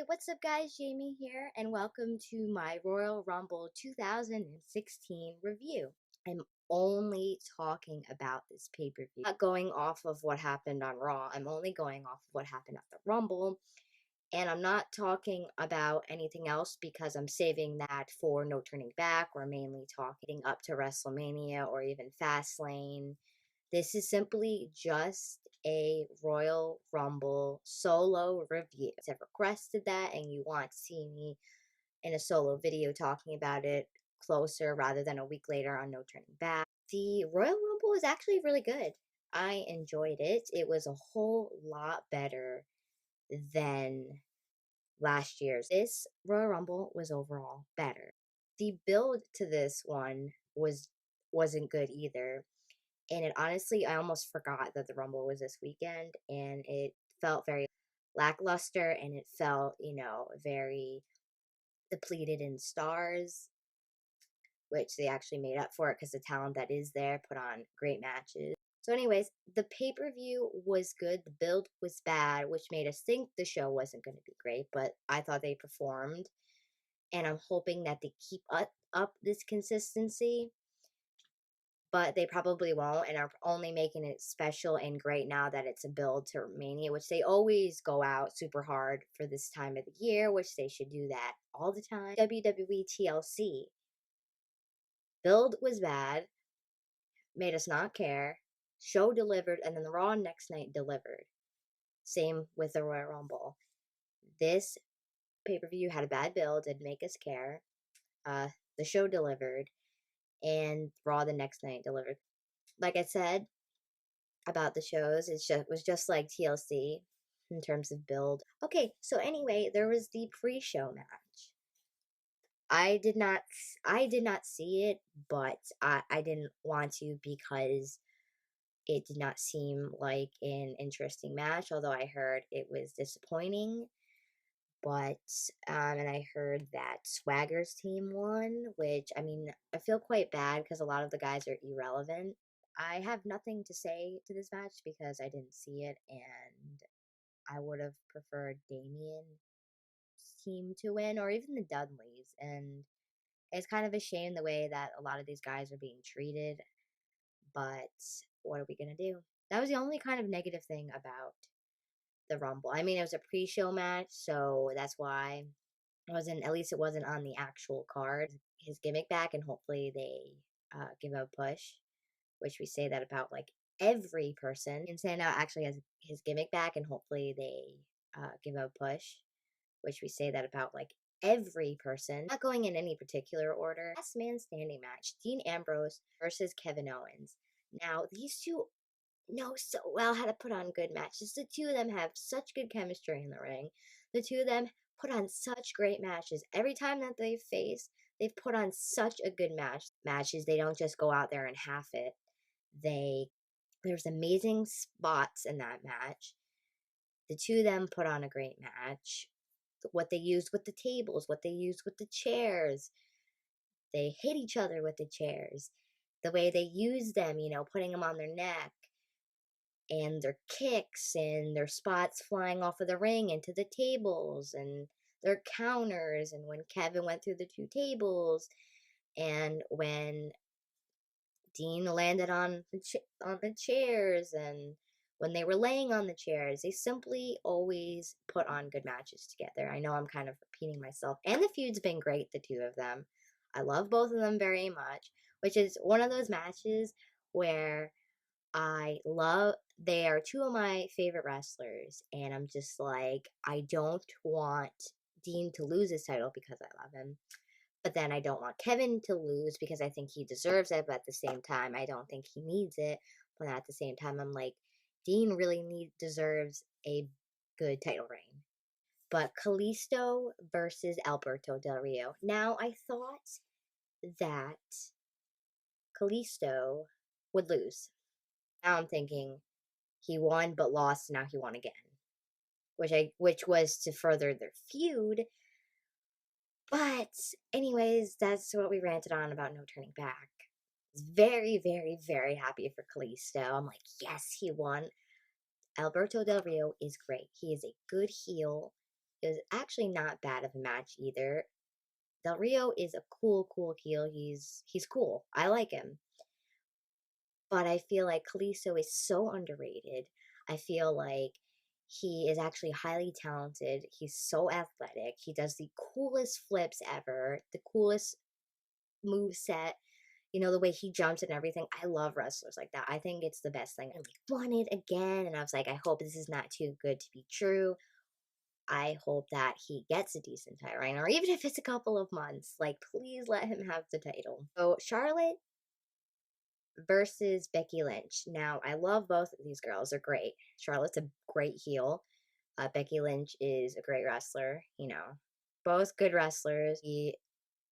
Hey, what's up guys, Jamie here, and welcome to my Royal Rumble 2016 review. I'm only talking about this pay-per-view, not going off of what happened on Raw. I'm only going off of what happened at the Rumble, and I'm not talking about anything else because I'm saving that for No Turning Back. We're mainly talking up to WrestleMania or even Fastlane. This is simply just a Royal Rumble solo review. If you've requested that and you want to see me in a solo video talking about it closer rather than a week later on No Turning Back. The Royal Rumble is actually really good. I enjoyed it. It was a whole lot better than last year's. This Royal Rumble was overall better. The build to this one wasn't good either. And it honestly, I almost forgot that the Rumble was this weekend, and it felt very lackluster, and it felt, very depleted in stars, which they actually made up for it because the talent that is there put on great matches. So anyways, the pay-per-view was good, the build was bad, which made us think the show wasn't going to be great, but I thought they performed, and I'm hoping that they keep up this consistency. But they probably won't, and are only making it special and great now that it's a build to Mania, which they always go out super hard for this time of the year, which they should do that all the time. WWE TLC. Build was bad, made us not care. Show delivered, and then the Raw next night delivered. Same with the Royal Rumble. This pay-per-view had a bad build, didn't make us care. The show delivered, and Raw the next night delivered. Like I said about the shows, was just like TLC in terms of build. Okay, so anyway, there was the pre-show match. I did not see it, but I didn't want to because it did not seem like an interesting match, although I heard it was disappointing. But and I heard that Swagger's team won, which, I mean, I feel quite bad because a lot of the guys are irrelevant. I have nothing to say to this match because I didn't see it, and I would have preferred Damien's team to win, or even the Dudleys. And it's kind of a shame the way that a lot of these guys are being treated, but what are we gonna do? That was the only kind of negative thing about the Rumble. I mean, it was a pre-show match, so that's why at least it wasn't on the actual card. His gimmick back, and hopefully they give him a push, which we say that about like every person. And Sandow actually has his gimmick back, and hopefully they give him a push, which we say that about like every person. Not going in any particular order. Last man standing match: Dean Ambrose versus Kevin Owens. Now, these two know so well how to put on good matches. The two of them have such good chemistry in the ring. The two of them put on such great matches. Every time that they've put on such a good matches. They don't just go out there and half it. There's amazing spots in that match. The two of them put on a great match. What they used with the tables, what they used with the chairs. They hit each other with the chairs. The way they used them, putting them on their neck. And their kicks and their spots flying off of the ring into the tables and their counters, and when Kevin went through the two tables, and when Dean landed on the chairs, and when they were laying on the chairs. They simply always put on good matches together. I know I'm kind of repeating myself, and the feud's been great, the two of them. I love both of them very much, which is one of those matches where they are two of my favorite wrestlers, and I'm just like, I don't want Dean to lose his title because I love him, but then I don't want Kevin to lose because I think he deserves it, but at the same time, I don't think he needs it. But at the same time, I'm like, Dean really deserves a good title reign. But Kalisto versus Alberto Del Rio. Now, I thought that Kalisto would lose. Now I'm thinking he won but lost, and now he won again, which was to further their feud. But anyways, that's what we ranted on about No Turning Back. I was very, very, very happy for Kalisto. I'm like, yes, he won. Alberto Del Rio is great. He is a good heel. It was actually not bad of a match either. Del Rio is a cool heel. He's cool. I like him. But I feel like Kalisto is so underrated. I feel like he is actually highly talented. He's so athletic. He does the coolest flips ever, the coolest move set. You know, the way he jumps and everything. I love wrestlers like that. I think it's the best thing. And we won it again. And I was like, I hope this is not too good to be true. I hope that he gets a decent title reign, or even if it's a couple of months, like, please let him have the title. So, Charlotte versus Becky Lynch. Now, I love both of these girls. They're great. Charlotte's a great heel. Becky Lynch is a great wrestler, you know. Both good wrestlers. He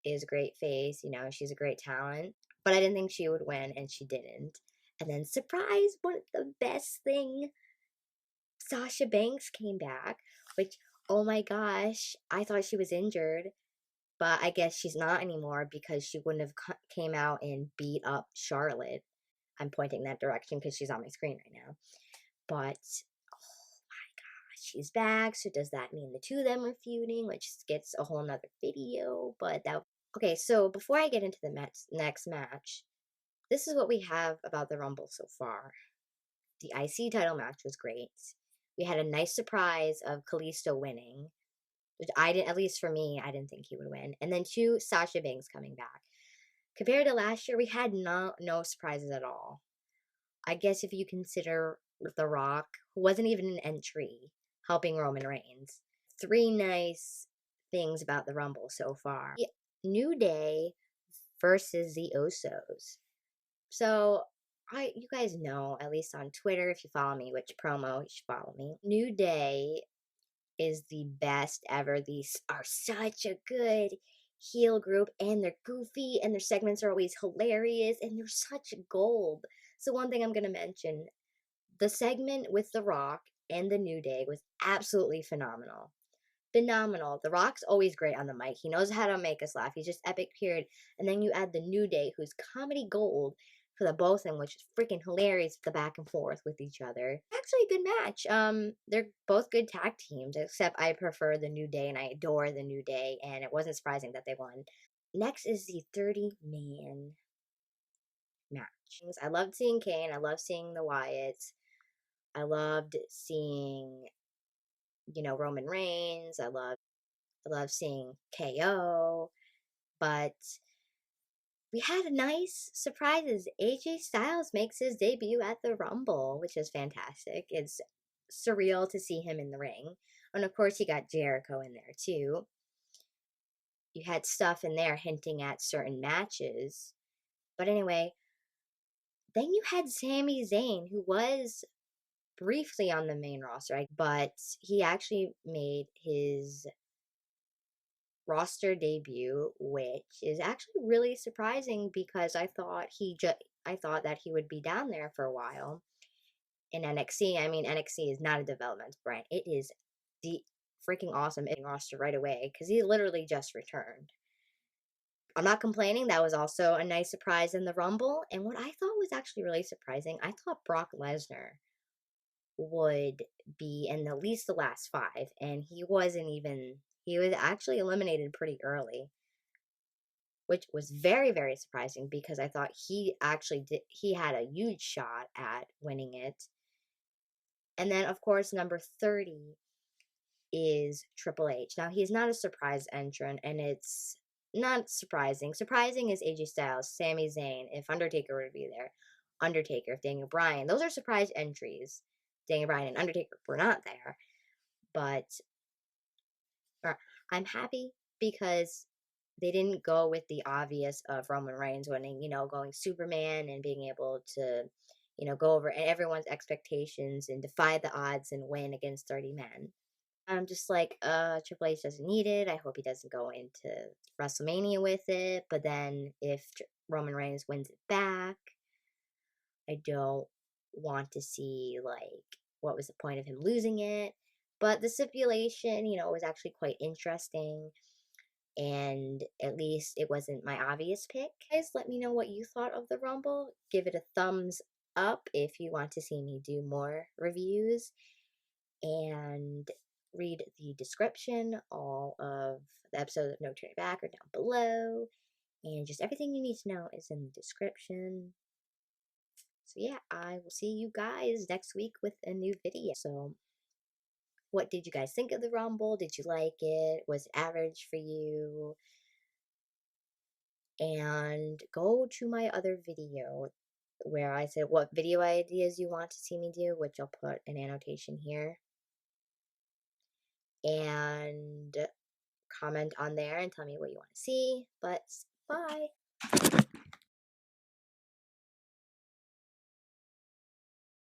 is a great face, you know, she's a great talent. But I didn't think she would win, and she didn't. And then, surprise, one of the best thing, Sasha Banks came back, which, oh my gosh, I thought she was injured, but I guess she's not anymore because she wouldn't have came out and beat up Charlotte. I'm pointing that direction because she's on my screen right now. But, oh my gosh, she's back. So does that mean the two of them are feuding, which gets a whole nother video? But that, okay, so before I get into the next match, this is what we have about the Rumble so far. The IC title match was great. We had a nice surprise of Kalisto winning. Which I didn't, at least for me, I didn't think he would win. And then 2, Sasha Banks coming back. Compared to last year, we had no surprises at all. I guess if you consider The Rock, who wasn't even an entry, helping Roman Reigns. 3 nice things about the Rumble so far. New Day versus the Osos. So, you guys know, at least on Twitter, if you follow me, which promo, you should follow me. New Day is the best ever. These are such a good heel group, and they're goofy, and their segments are always hilarious, and they're such gold. So one thing I'm going to mention, the segment with The Rock and the New Day was absolutely phenomenal. Phenomenal. The Rock's always great on the mic. He knows how to make us laugh. He's just epic, period. And then you add the New Day, who's comedy gold for the both of them, which is freaking hilarious, the back and forth with each other. Actually a good match. They're both good tag teams, except I prefer the New Day, and I adore the New Day, and it wasn't surprising that they won. Next is the 30-man match. I loved seeing Kane. I loved seeing the Wyatts. I loved seeing, you know, Roman Reigns. I love seeing KO, but we had nice surprises. AJ Styles makes his debut at the Rumble, which is fantastic. It's surreal to see him in the ring. And of course, you got Jericho in there too. You had stuff in there hinting at certain matches. But anyway, then you had Sami Zayn, who was briefly on the main roster, but he actually made his roster debut, which is actually really surprising because I thought that he would be down there for a while in NXT. I mean, NXT is not a development brand; it is the freaking awesome roster right away because he literally just returned. I'm not complaining. That was also a nice surprise in the Rumble, and what I thought was actually really surprising, I thought Brock Lesnar would be in at least the last 5, and he wasn't even. He was actually eliminated pretty early, which was very, very surprising because I thought he had a huge shot at winning it. And then, of course, number 30 is Triple H. Now, he's not a surprise entrant, and it's not surprising. Surprising is AJ Styles, Sami Zayn, if Undertaker were to be there, Undertaker, if Daniel Bryan. Those are surprise entries. Daniel Bryan and Undertaker were not there. But I'm happy because they didn't go with the obvious of Roman Reigns winning, you know, going Superman and being able to, you know, go over everyone's expectations and defy the odds and win against 30 men. I'm just like, Triple H doesn't need it. I hope he doesn't go into WrestleMania with it. But then if Roman Reigns wins it back, I don't want to see, like, what was the point of him losing it. But the stipulation, you know, was actually quite interesting. And at least it wasn't my obvious pick. Guys, let me know what you thought of the Rumble. Give it a thumbs up if you want to see me do more reviews. And read the description. All of the episodes of No Turning Back are down below. And just everything you need to know is in the description. So yeah, I will see you guys next week with a new video. So what did you guys think of the Rumble? Did you like it? Was it average for you? And go to my other video where I said what video ideas you want to see me do, which I'll put an annotation here. And comment on there and tell me what you want to see. But bye!